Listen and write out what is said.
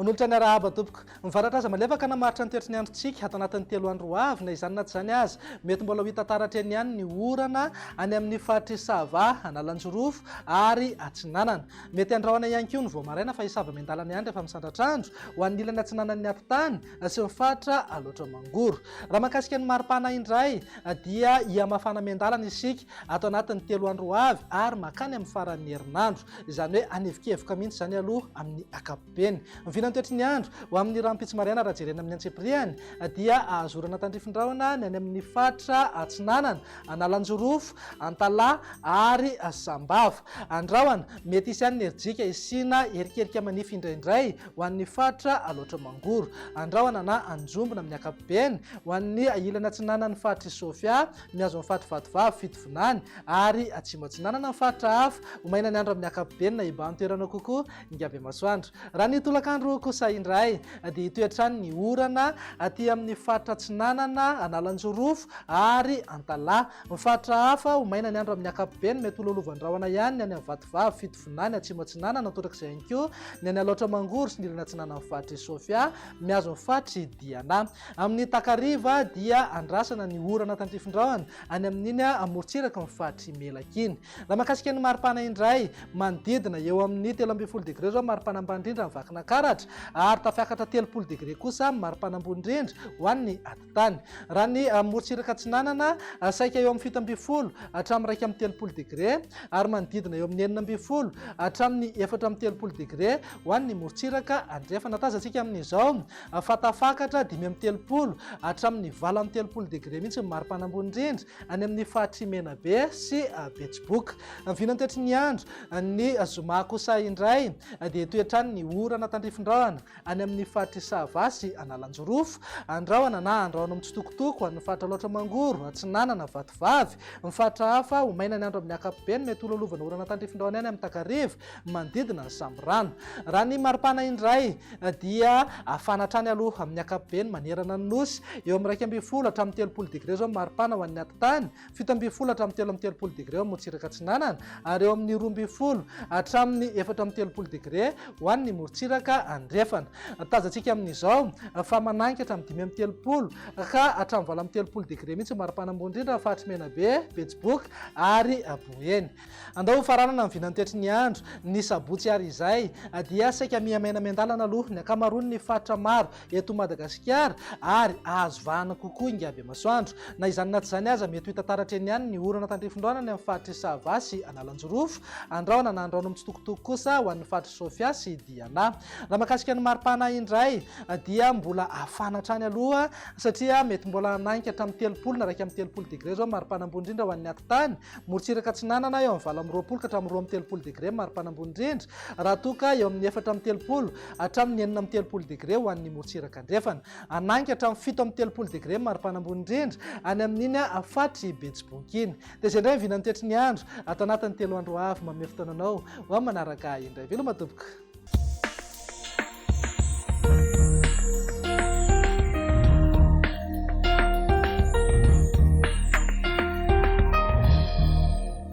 manolotra ny arahaba tompoko mivaratra aza malefaka namaritra ny toetrany androntsika atao anatin'ny 3 andro avy na izany na tsy zany azy mety mbola ho hitantaratra eny ihany ny orana any amin'ny faritry Sava Analanjorofo ary Atsinanana mety andrahoana ihany koa ny voamaraina fa hisava miandalana ihany rehefa misandratra andro ho an'ny ilany Atsinanana ny atitany sy ny faritra aloatra mangoro raha mahakasika ny maripana indray dia iamafana miandalana isika atao anatin'ny 3 andro avy ary makany amin'ny faran'ny herinandro izany hoe anivikevoka mihitsy zany aloha amin'ny akapobeny mivinany toetry ny andro ho amin'ny rampitsy mariana raha jerena amin'ny antsepriany dia ahazorana tandrifindraona ny any amin'ny faritra Atsinanana Analanjorofo Antala ary Sambava andrahoana mety isy any erijika isina erikerika manify indraindray ho an'ny faritra aloatra mangoro andrahoana na anjombona amin'ny akapobeny ho an'ny ilany Atsinanana ny faritra Sofia miazo amin'ny faritra Vatovavy Fitovinany ary Atsimo Atsinanana ny faritra hafa homaina ny andro amin'ny akapobeny na iba toerana kokoa Ngavy Masoandro raha ny tolakandro kosa indray dia itoetrany ny orana aty amin'ny faritra Atsinanana Analanjorofo ary Antala ny faritra hafa homaina ny andro amin'ny akapobeny mety ololovan-drahona ihany ny any amin'ny Vatovavy Fitovinany Atsimo Atsinanana torak'izay ihany koa ny any aloatra mangoro sy ny ilany Atsinanana ny faritra Sofia miazo amin'ny faritra Diana amin'ny takariva dia andrasana ny orana tandrifindraona any amin'iny amorontsiraka ny faritra Melakiny raha mahakasika ny maripana indray manodidina eo amin'ny 13 degré zao maripana ambany indrindra ny vakina karatra ary tafiakatra 30 degré kosa maripana ambony indrindra ho an'ny atitany raha ny amorontsiraka Atsinanana saika eo amin'ny 17 hatramin'ny 30 degré ary manodidina eo amin'ny 19 hatramin'ny 30 degré ho an'ny morontsiraka andrefana tazantsika amin'izao fatafakatra 30 hatramin'ny 30 degré mihitsy maripana ambony indrindra any amin'ny faritra Menabe sy Betsiboka mivinany toetry ny andro ny zoma kosa indray dia toetrany ny orana tandrifindraona any amin'ny faritra Sava sy Analanjorofo andrahoana na andrahoana mitsitokotoko any faritra aloatra mangoro Atsinanana Vatovavy ny faritra hafa homaina ny andro amin'ny akapobeny mety ololovana orana tandrifindraona any amin'ny takariva manodidina ny Samborano raha ny maripana indray dia afanatrany aloha amin'ny akapobeny manerana ny nosy eo amin'ny 12 hatramin'ny 30 degré zao maripana ho an'ny atitany 17 hatramin'ny 30 degré eo amorontsiraka Atsinanana ary eo amin'ny 12 hatramin'ny 30 degré ho an'ny morontsiraka andrefana tazantsika amin'izao fa mananky hatramin'ny 30 ka hatramin'ny 30 degré mihitsy maripana ambony indrindra faritra Menabe Betsiboka ary Boeny andao faranana mivinany toetry ny andro ny sabotsy ary izay dia saika miamaina miandalana aloha ny akamarony ny faritra maro eto Madagasikara ary azo vahana kokoa Ngavy Masoandro na izany na tsy zany aza mety hitantaratra eny ihany ny orana tandrifindraona ny amin'ny faritra Sava sy Analanjorofo andrahoana na andrahoana mitsitokotoko kosa ho an'ny faritra Sofia sy Diana raha mahakasika ny maripana indray dia mbola afanatrany aloha satria mety mbola nanky hatramin'ny 30 na 30 degré zao maripana ambony indrindra ho an'ny atitany morontsiraka Atsinanana eo amin'ny 20 ka hatramin'ny 30 degré maripana ambony indrindra raha toka eo amin'ny 30 hatramin'ny 30 degré ho an'ny morontsiraka andrefana ananky hatramin'ny 17 degré maripana ambony indrindra any amin'iny faritra Betsiboka iny dia izay indray mivinany toetry ny andro atao anatin'ny 3 andro avy manome fotoananao ho amin'ny manaraka indray veloma tompoko.